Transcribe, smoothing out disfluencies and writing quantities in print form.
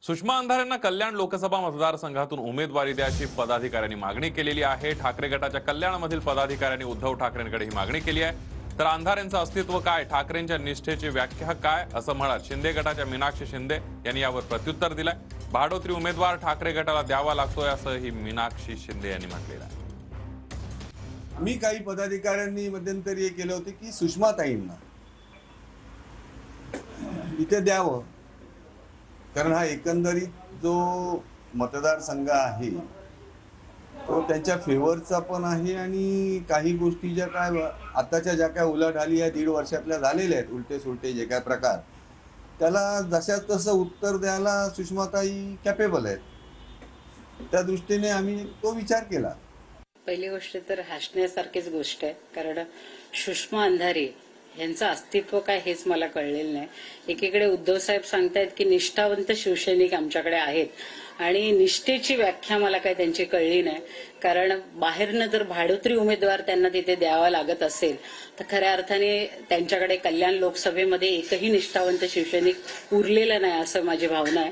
सुषमा अंधारेंना कल्याण लोकसभा मतदारसंघातून उमेदवारी द्यायची पदाधिकाऱ्यांनी मागणी केलेली आहे। ठाकरे गटाच्या कल्याणमधील पदाधिकाऱ्यांनी उद्धव ठाकरेंकडे ही मागणी केली आहे। तर अंधारेंचं अस्तित्व काय, ठाकरेंच्या निष्ठेची व्याख्या काय, असं म्हणत शिंदे गटाच्या मीनाक्षी शिंदे यांनी यावर प्रत्युत्तर दिलंय। भाडोत्री उमेदवार ठाकरे गटाला द्यावा लागतोय असंही मीनाक्षी शिंदे यांनी म्हटलेलं आहे। मी काही पदाधिकाऱ्यांनी मध्यंतरी केलं होतं की सुषमाताईंना इथे द्यावं, कारण हा एकंदरीत जो मतदारसंघ आहे तो त्यांच्या फेवरचा पण आहे आणि काही गोष्टी ज्या काय आताच्या ज्या काय उलाढाली या 1.5 वर्षातल्या झालेल्या आहेत, उलटे सुलटे जे काय प्रकार, त्याला जशा तसं उत्तर द्यायला सुषमाताई कॅपेबल आहेत। त्या दृष्टीने आम्ही तो विचार केला। पहिली गोष्ट तर हसण्यासारखीच गोष्ट आहे, कारण सुषमा अंधारे यांचं अस्तित्व काय हेच मला कळलेलं नाही। एकीकडे उद्धव साहेब सांगतायत की निष्ठावंत शिवसैनिक आमच्याकडे आहेत आणि निष्ठेची व्याख्या मला काय त्यांची कळली नाही, कारण बाहेरनं जर भाडोत्री उमेदवार त्यांना तिथे द्यावा लागत असेल तर खऱ्या अर्थाने त्यांच्याकडे कल्याण लोकसभेमध्ये एकही निष्ठावंत शिवसैनिक उरलेला नाही असं माझी भावना आहे।